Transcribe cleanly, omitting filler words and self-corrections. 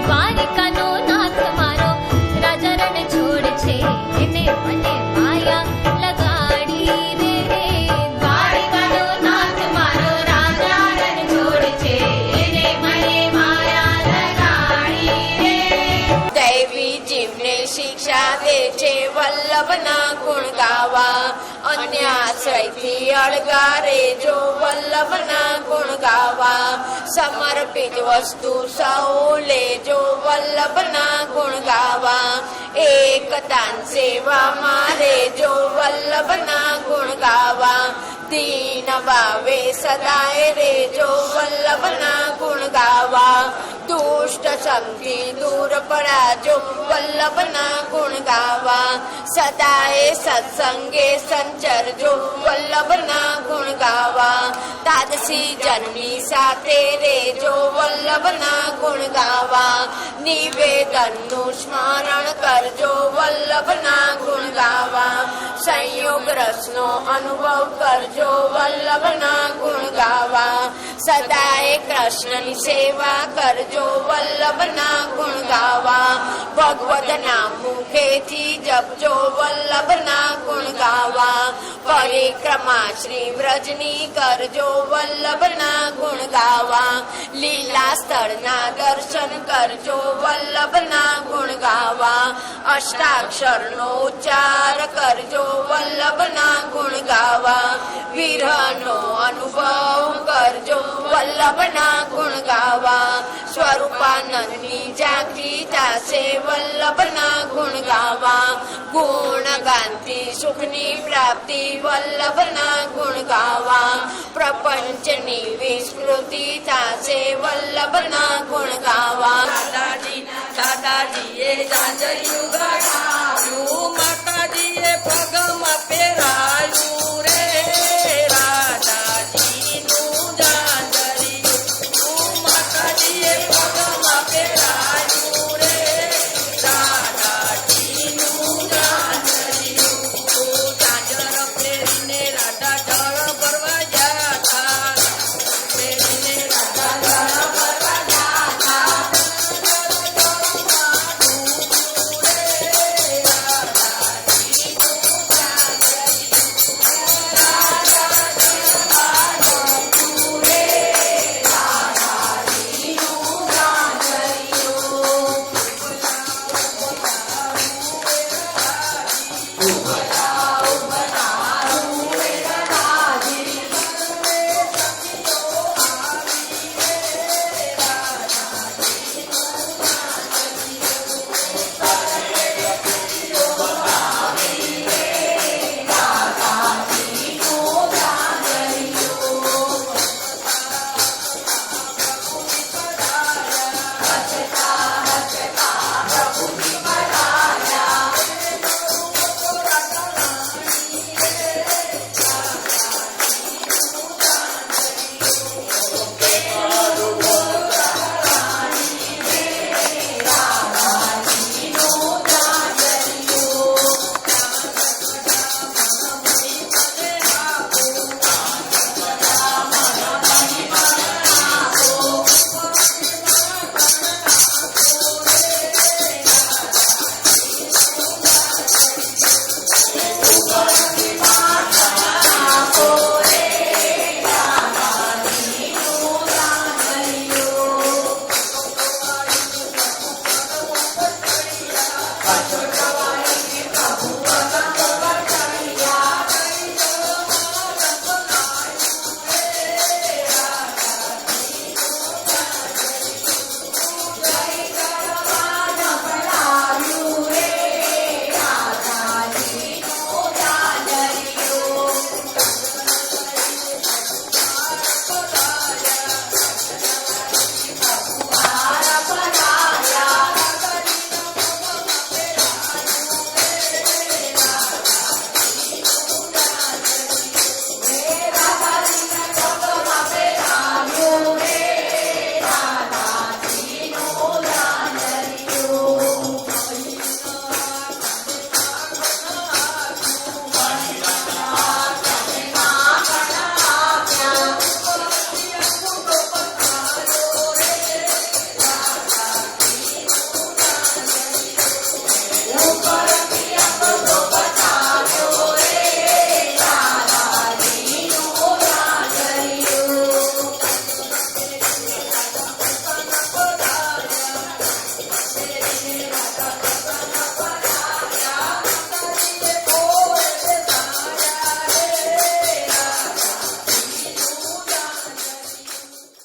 દ્વારિકાનો નાથ મારો રાજા રણ છોડ છે, એને મને માયા લગાડી રે. દ્વારિકાનો નાથ મારો રાજા રણ છોડ છે, એને મને માયા લગાડી રે. દૈવી જીવને શિક્ષા દે છે વલ્લભના ગુણ ગાવા, અન્ય આશ્રયથી અળગારે જો વલ્લભના ગુણ ગાવા. સમર્પિત વસ્તુ સૌ લેજો વલ્લભના ગુણ ગાવા, એકતાન સેવા મારે જો વલ્લભના ગુણ ગાવા. દીન ભાવે સદાય રેજો વલ્લભના ગુણ ગાવા, દુષ્ટ શક્તિ દૂર પડાજો વલ્લભના ગુણ ગાવા. સદાય સત્સંગે સંચરજો વલ્લભના ગુણ ગાવા, તાદસી જનની સાથે રેજો વલ્લભના ગુણ ગાવા. નિવેદનનું સ્મરણ કરજો વલ્લભના ગુણ ગાવા, સંયોગ રસનો અનુભવ કરજો વલ્લભના ગુણ ગાવા. સદાય કૃષ્ણની સેવા કરજો વલ્લભના ગુણ ગાવા, ભગવદના મુખેથી જપજો વલ્લભના ગુણ ગાવા. પરિક્રમા શ્રી વ્રજની કરજો વલ્લભના ગુણ ગાવા, લીલા સ્થળના દર્શન કરજો વલ્લભના ગુણ ગાવા. અષ્ટાક્ષરનો ઉચ્ચાર કરજો વલ્લભના ગુણ ગાવા, વિરહનો અનુભવ કરજો વલ્લભના ગુણ ગાવા. સ્વરૂપાનંદની જાગૃતિ થશે વલ્લભના ગુણ ગાવા, ગુણ ગાનથી સુખની પ્રાપ્તિ વલ્લભના ગુણ ગાવા. પ્રપંચની વિસ્મૃતિ થશે વલ્લભના ગુણ ગાવા. દાદાજીએ જાજર્યું ગણાવ્યું, માતાજીએ પગમાં પહેરાયું રે. રાધાજીનું જાજર્યું માતાજીએ પગમાં પહેરાયું રે. રાધાજીનું જાજર્યું જાજર પહેરીને રાધા જળ ભરવા ગયા હતા, પહેરીને રાધા જળ ભરવા ગયા હતા. સચતા